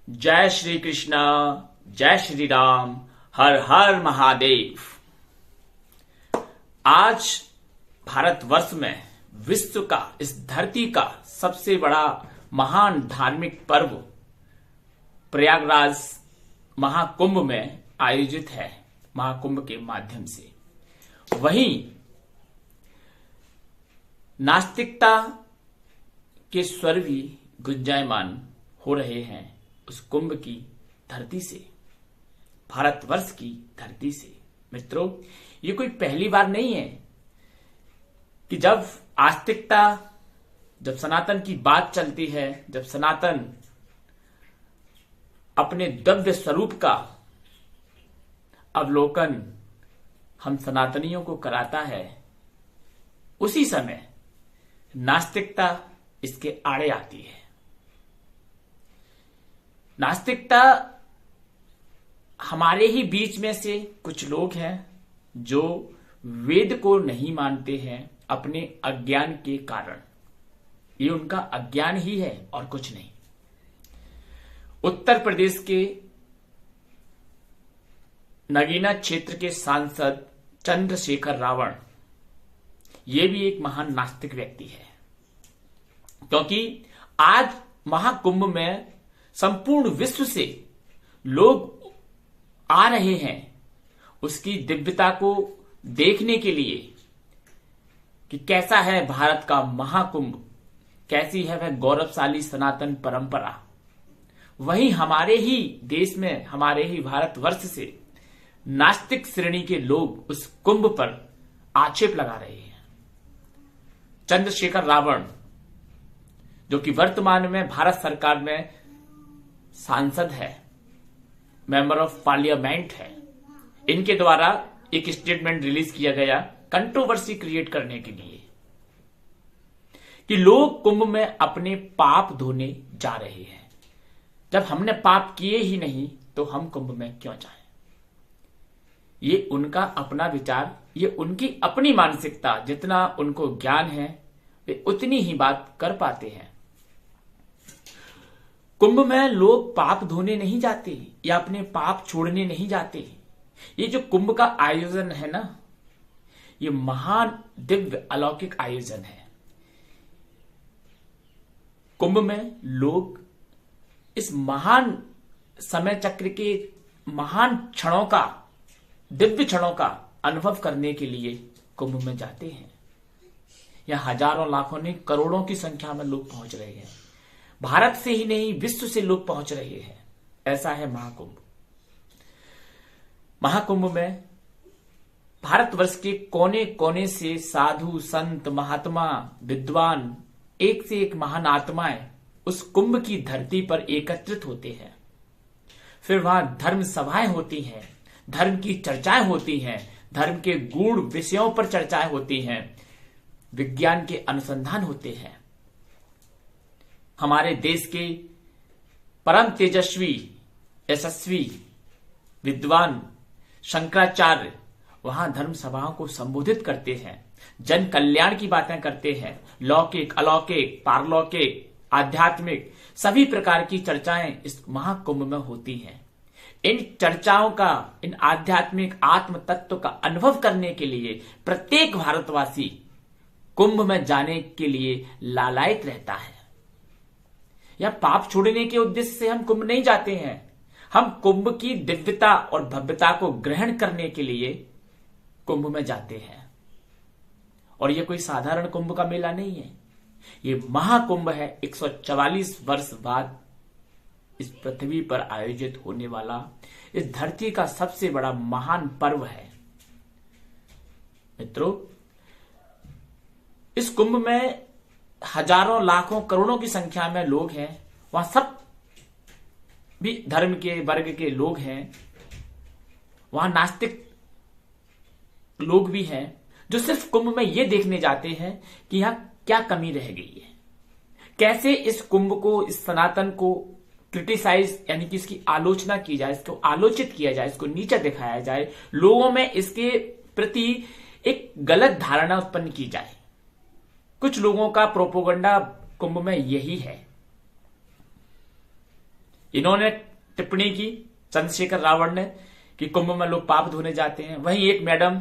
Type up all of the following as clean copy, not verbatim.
जय श्री कृष्ण, जय श्री राम, हर हर महादेव। आज भारतवर्ष में विश्व का, इस धरती का सबसे बड़ा महान धार्मिक पर्व प्रयागराज महाकुंभ में आयोजित है। महाकुंभ के माध्यम से वहीं नास्तिकता के स्वर भी गुंजायमान हो रहे हैं उस कुंभ की धरती से, भारतवर्ष की धरती से। मित्रों, ये कोई पहली बार नहीं है कि जब आस्तिकता, जब सनातन की बात चलती है, जब सनातन अपने दिव्य स्वरूप का अवलोकन हम सनातनियों को कराता है, उसी समय नास्तिकता इसके आड़े आती है। नास्तिकता हमारे ही बीच में से कुछ लोग हैं जो वेद को नहीं मानते हैं अपने अज्ञान के कारण। ये उनका अज्ञान ही है और कुछ नहीं। उत्तर प्रदेश के नगीना क्षेत्र के सांसद चंद्रशेखर रावण, ये भी एक महान नास्तिक व्यक्ति है, क्योंकि आज महाकुंभ में संपूर्ण विश्व से लोग आ रहे हैं उसकी दिव्यता को देखने के लिए कि कैसा है भारत का महाकुंभ, कैसी है वह गौरवशाली सनातन परंपरा। वहीं हमारे ही देश में, हमारे ही भारतवर्ष से नास्तिक श्रेणी के लोग उस कुंभ पर आक्षेप लगा रहे हैं। चंद्रशेखर रावण, जो कि वर्तमान में भारत सरकार में सांसद है, मेंबर ऑफ पार्लियामेंट है, इनके द्वारा एक स्टेटमेंट रिलीज किया गया कंट्रोवर्सी क्रिएट करने के लिए कि लोग कुंभ में अपने पाप धोने जा रहे हैं। जब हमने पाप किए ही नहीं तो हम कुंभ में क्यों जाएं? ये उनका अपना विचार, ये उनकी अपनी मानसिकता। जितना उनको ज्ञान है वे उतनी ही बात कर पाते हैं। कुंभ में लोग पाप धोने नहीं जाते या अपने पाप छोड़ने नहीं जाते। ये जो कुंभ का आयोजन है ना, ये महान दिव्य अलौकिक आयोजन है। कुंभ में लोग इस महान समय चक्र के महान क्षणों का, दिव्य क्षणों का अनुभव करने के लिए कुंभ में जाते हैं। यहां हजारों, लाखों नहीं, करोड़ों की संख्या में लोग पहुंच रहे हैं। भारत से ही नहीं, विश्व से लोग पहुंच रहे हैं। ऐसा है महाकुंभ। महाकुंभ में भारतवर्ष के कोने कोने से साधु, संत, महात्मा, विद्वान, एक से एक महान आत्माएं उस कुंभ की धरती पर एकत्रित होते हैं। फिर वहां धर्म सभाएं होती हैं, धर्म की चर्चाएं होती हैं, धर्म के गूढ़ विषयों पर चर्चाएं होती हैं, विज्ञान के अनुसंधान होते हैं। हमारे देश के परम तेजस्वी, यशस्वी विद्वान शंकराचार्य वहां धर्म सभाओं को संबोधित करते हैं, जन कल्याण की बातें करते हैं। लौकिक, अलौकिक, पारलौकिक, आध्यात्मिक सभी प्रकार की चर्चाएं इस महाकुंभ में होती हैं। इन चर्चाओं का, इन आध्यात्मिक आत्म तत्व का अनुभव करने के लिए प्रत्येक भारतवासी कुंभ में जाने के लिए लालायित रहता है। या पाप छोड़ने के उद्देश्य से हम कुंभ नहीं जाते हैं। हम कुंभ की दिव्यता और भव्यता को ग्रहण करने के लिए कुंभ में जाते हैं। और यह कोई साधारण कुंभ का मेला नहीं है, ये महाकुंभ है। 144 वर्ष बाद इस पृथ्वी पर आयोजित होने वाला इस धरती का सबसे बड़ा महान पर्व है। मित्रों, इस कुंभ में हजारों, लाखों, करोड़ों की संख्या में लोग हैं। वहां सब भी धर्म के वर्ग के लोग हैं। वहां नास्तिक लोग भी हैं जो सिर्फ कुंभ में यह देखने जाते हैं कि यहां क्या कमी रह गई है, कैसे इस कुंभ को, इस सनातन को क्रिटिसाइज यानी कि इसकी आलोचना की जाए, इसको आलोचित किया जाए, इसको नीचा दिखाया जाए, लोगों में इसके प्रति एक गलत धारणा उत्पन्न की जाए। कुछ लोगों का प्रोपोगंडा कुंभ में यही है इन्होंने टिप्पणी की, चंद्रशेखर रावण ने, कि कुंभ में लोग पाप धोने जाते हैं। वहीं एक मैडम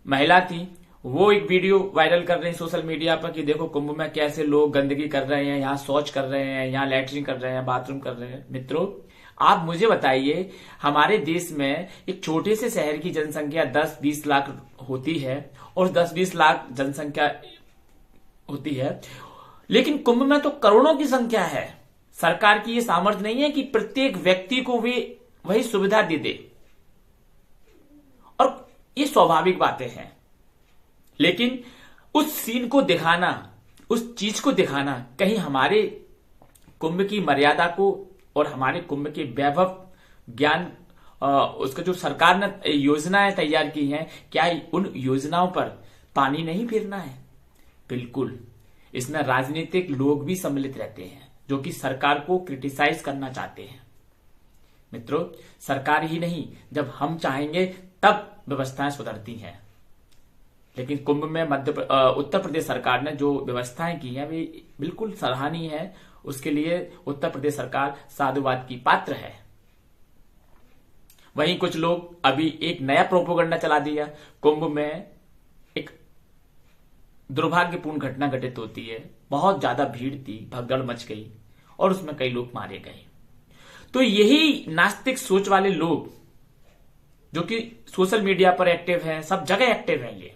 महिला थी, वो एक वीडियो वायरल कर रहे हैं सोशल मीडिया पर कि देखो कुंभ में कैसे लोग गंदगी कर रहे हैं, यहाँ शौच कर रहे हैं, यहाँ लैट्रिन कर रहे हैं, बाथरूम कर रहे हैं। मित्रों, आप मुझे बताइए, हमारे देश में एक छोटे से शहर की जनसंख्या 10-20 लाख होती है और 10-20 लाख जनसंख्या होती है, लेकिन कुंभ में तो करोड़ों की संख्या है। सरकार की ये सामर्थ्य नहीं है कि प्रत्येक व्यक्ति को भी वही सुविधा दे दे, और ये स्वाभाविक बातें हैं, लेकिन उस सीन को दिखाना, उस चीज को दिखाना कहीं हमारे कुंभ की मर्यादा को और हमारे कुंभ के वैभव ज्ञान, उसका जो सरकार ने योजनाएं तैयार की हैं, क्या उन योजनाओं पर पानी नहीं फेरना है? बिल्कुल। इसमें राजनीतिक लोग भी सम्मिलित रहते हैं जो कि सरकार को क्रिटिसाइज करना चाहते हैं। मित्रों, सरकार ही नहीं, जब हम चाहेंगे तब व्यवस्थाएं सुधरती हैं। लेकिन कुंभ में उत्तर प्रदेश सरकार ने जो व्यवस्थाएं की हैं वे बिल्कुल सराहनीय है। उसके लिए उत्तर प्रदेश सरकार साधुवाद की पात्र है। वहीं कुछ लोग अभी एक नया प्रोपोगंडा चला दिया, कुंभ में एक दुर्भाग्यपूर्ण घटना घटित होती है, बहुत ज्यादा भीड़ थी, भगदड़ मच गई और उसमें कई लोग मारे गए। तो यही नास्तिक सोच वाले लोग जो कि सोशल मीडिया पर एक्टिव हैं, सब जगह एक्टिव हैं,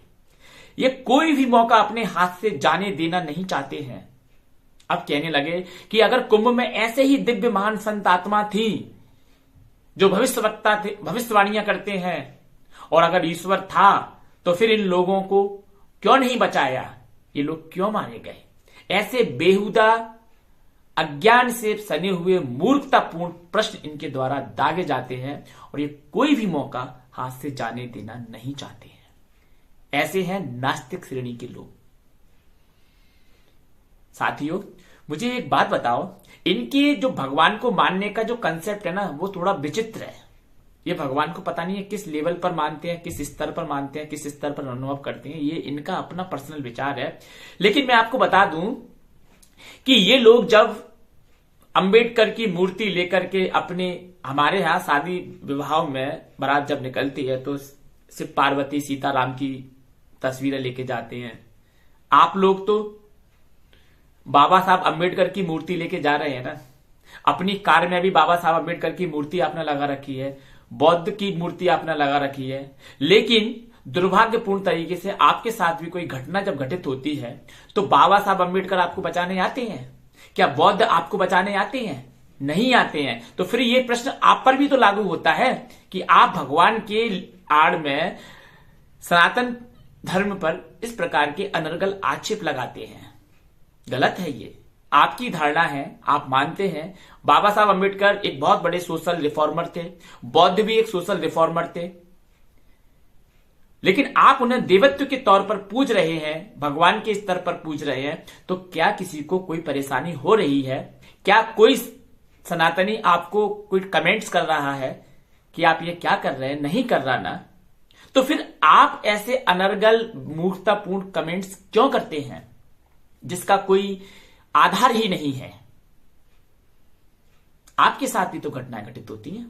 ये कोई भी मौका अपने हाथ से जाने देना नहीं चाहते हैं। अब कहने लगे कि अगर कुंभ में ऐसे ही दिव्य महान संत आत्मा थी जो भविष्यवक्ता थे, भविष्यवाणियां करते हैं, और अगर ईश्वर था तो फिर इन लोगों को क्यों नहीं बचाया, ये लोग क्यों मारे गए? ऐसे बेहुदा अज्ञान से सने हुए मूर्खतापूर्ण प्रश्न इनके द्वारा दागे जाते हैं और ये कोई भी मौका हाथ से जाने देना नहीं चाहते हैं। ऐसे हैं नास्तिक श्रेणी के लोग। साथियों, मुझे एक बात बताओ, इनके जो भगवान को मानने का जो कंसेप्ट है ना, वो थोड़ा विचित्र है। ये भगवान को पता नहीं है किस लेवल पर मानते हैं, किस स्तर पर मानते हैं, किस स्तर पर अनुभव करते हैं, ये इनका अपना पर्सनल विचार है। लेकिन मैं आपको बता दूं कि ये लोग जब अंबेडकर की मूर्ति लेकर के अपने, हमारे यहां शादी विवाहों में बारात जब निकलती है तो सिर्फ पार्वती सीताराम की तस्वीरें लेके जाते हैं। आप लोग तो बाबा साहब अंबेडकर की मूर्ति लेके जा रहे हैं ना, अपनी कार में भी बाबा साहब अंबेडकर की मूर्ति आपने लगा रखी है, बौद्ध की मूर्ति आपने लगा रखी है। लेकिन दुर्भाग्यपूर्ण तरीके से आपके साथ भी कोई घटना जब घटित होती है तो बाबा साहब अंबेडकर आपको बचाने आते हैं क्या? बौद्ध आपको बचाने आते हैं? नहीं आते हैं। तो फिर ये प्रश्न आप पर भी तो लागू होता है कि आप भगवान के आड़ में सनातन धर्म पर इस प्रकार के अनर्गल आक्षेप लगाते हैं। गलत है, ये आपकी धारणा है, आप मानते हैं। बाबा साहब अंबेडकर एक बहुत बड़े सोशल रिफॉर्मर थे, बौद्ध भी एक सोशल रिफॉर्मर थे, लेकिन आप उन्हें देवत्व के तौर पर पूज रहे हैं, भगवान के स्तर पर पूज रहे हैं। तो क्या किसी को कोई परेशानी हो रही है? क्या कोई सनातनी आपको कोई कमेंट्स कर रहा है कि आप ये क्या कर रहे हैं? नहीं कर रहा ना। तो फिर आप ऐसे अनर्गल मूर्खतापूर्ण कमेंट्स क्यों करते हैं जिसका कोई आधार ही नहीं है? आपके साथ भी तो घटनाएं घटित होती हैं,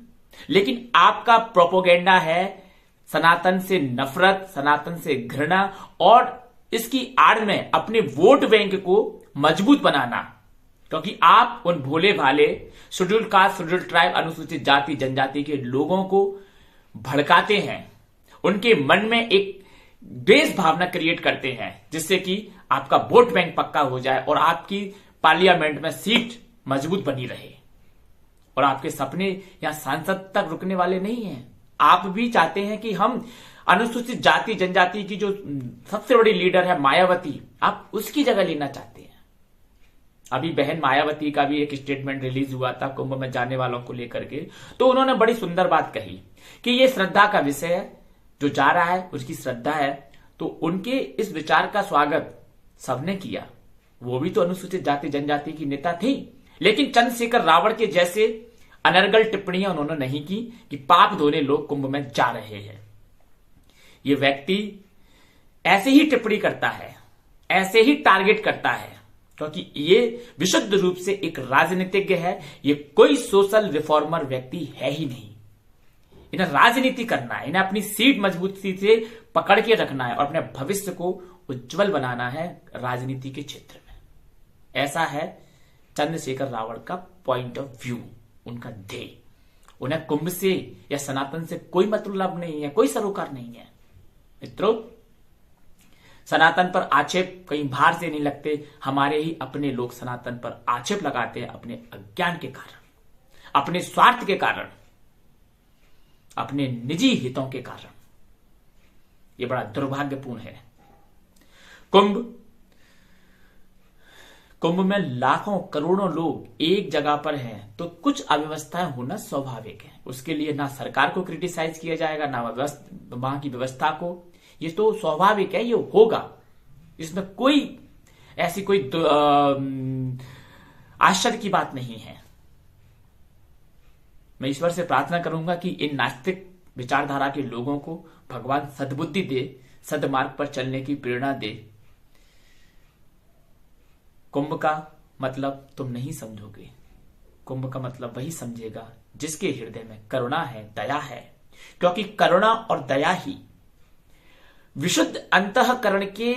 लेकिन आपका प्रोपोगेंडा है सनातन से नफरत, सनातन से घृणा और इसकी आड़ में अपने वोट बैंक को मजबूत बनाना। क्योंकि आप उन भोले भाले शेड्यूल कास्ट, शेड्यूल ट्राइब, अनुसूचित जाति जनजाति के लोगों को भड़काते हैं, उनके मन में एक द्वेष भावना क्रिएट करते हैं जिससे कि आपका वोट बैंक पक्का हो जाए और आपकी पार्लियामेंट में सीट मजबूत बनी रहे। और आपके सपने यहां सांसद तक रुकने वाले नहीं हैं। आप भी चाहते हैं कि हम अनुसूचित जाति जनजाति की जो सबसे बड़ी लीडर है मायावती, आप उसकी जगह लेना चाहते हैं। अभी बहन मायावती का भी एक स्टेटमेंट रिलीज हुआ था कुंभ में जाने वालों को लेकर के, तो उन्होंने बड़ी सुंदर बात कही कि ये श्रद्धा का विषय है, जो जा रहा है उसकी श्रद्धा है। तो उनके इस विचार का स्वागत सबने किया। वो भी तो अनुसूचित जाति जनजाति की नेता थी, लेकिन चंद्रशेखर रावण के जैसे अनर्गल टिप्पणियां उन्होंने नहीं की कि पाप धोने लोग कुंभ में जा रहे हैं। ये व्यक्ति ऐसे ही टिप्पणी करता है, ऐसे ही टारगेट करता है क्योंकि ये विशुद्ध रूप से एक राजनीतिज्ञ है, ये कोई सोशल रिफॉर्मर व्यक्ति है ही नहीं। इन्हें राजनीति करना है, इन्हें अपनी सीट मजबूती से पकड़ के रखना है और अपने भविष्य को उज्जवल बनाना है राजनीति के क्षेत्र में। ऐसा है चंद्रशेखर रावण का पॉइंट ऑफ व्यू, उनका ध्येय। उन्हें कुंभ से या सनातन से कोई मतलब नहीं है, कोई सरोकार नहीं है। मित्रों, सनातन पर आक्षेप कहीं बाहर से नहीं लगते, हमारे ही अपने लोग सनातन पर आक्षेप लगाते हैं अपने अज्ञान के कारण, अपने स्वार्थ के कारण, अपने निजी हितों के कारण। यह बड़ा दुर्भाग्यपूर्ण है। कुंभ में लाखों करोड़ों लोग एक जगह पर हैं, तो कुछ अव्यवस्थाएं होना स्वाभाविक है। उसके लिए ना सरकार को क्रिटिसाइज किया जाएगा, ना वहां की व्यवस्था को। ये तो स्वाभाविक है, ये होगा, इसमें कोई ऐसी कोई आश्चर्य की बात नहीं है। मैं ईश्वर से प्रार्थना करूंगा कि इन नास्तिक विचारधारा के लोगों को भगवान सद्बुद्धि दे, सदमार्ग पर चलने की प्रेरणा दे। कुंभ का मतलब तुम नहीं समझोगे, कुंभ का मतलब वही समझेगा जिसके हृदय में करुणा है, दया है। क्योंकि करुणा और दया ही विशुद्ध अंतःकरण के,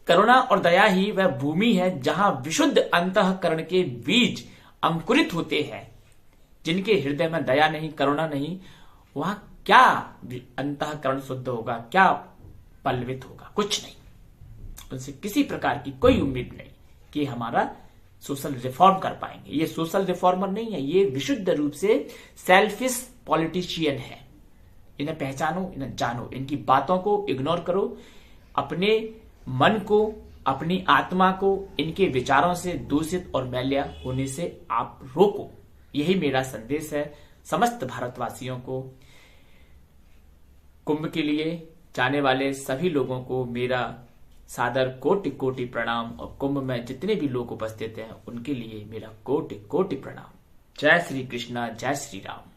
करुणा और दया ही वह भूमि है जहां विशुद्ध अंतःकरण के बीज अंकुरित होते हैं। जिनके हृदय में दया नहीं, करुणा नहीं, वहां क्या अंतःकरण शुद्ध होगा, क्या पल्लवित होगा? कुछ नहीं। उनसे किसी प्रकार की कोई उम्मीद नहीं कि हमारा सोशल रिफॉर्म कर पाएंगे। ये सोशल रिफॉर्मर नहीं है, ये विशुद्ध रूप से सेल्फिश पॉलिटिशियन है। इन्हें पहचानो, इन्हें जानो, इनकी बातों को इग्नोर करो, अपने मन को, अपनी आत्मा को इनके विचारों से दूषित और मैल्या होने से आप रोको। यही मेरा संदेश है समस्त भारतवासियों को। कुंभ के लिए जाने वाले सभी लोगों को मेरा सादर कोटि कोटि प्रणाम, और कुंभ में जितने भी लोग उपस्थित हैं उनके लिए मेरा कोटि कोटि प्रणाम। जय श्री कृष्णा, जय श्री राम।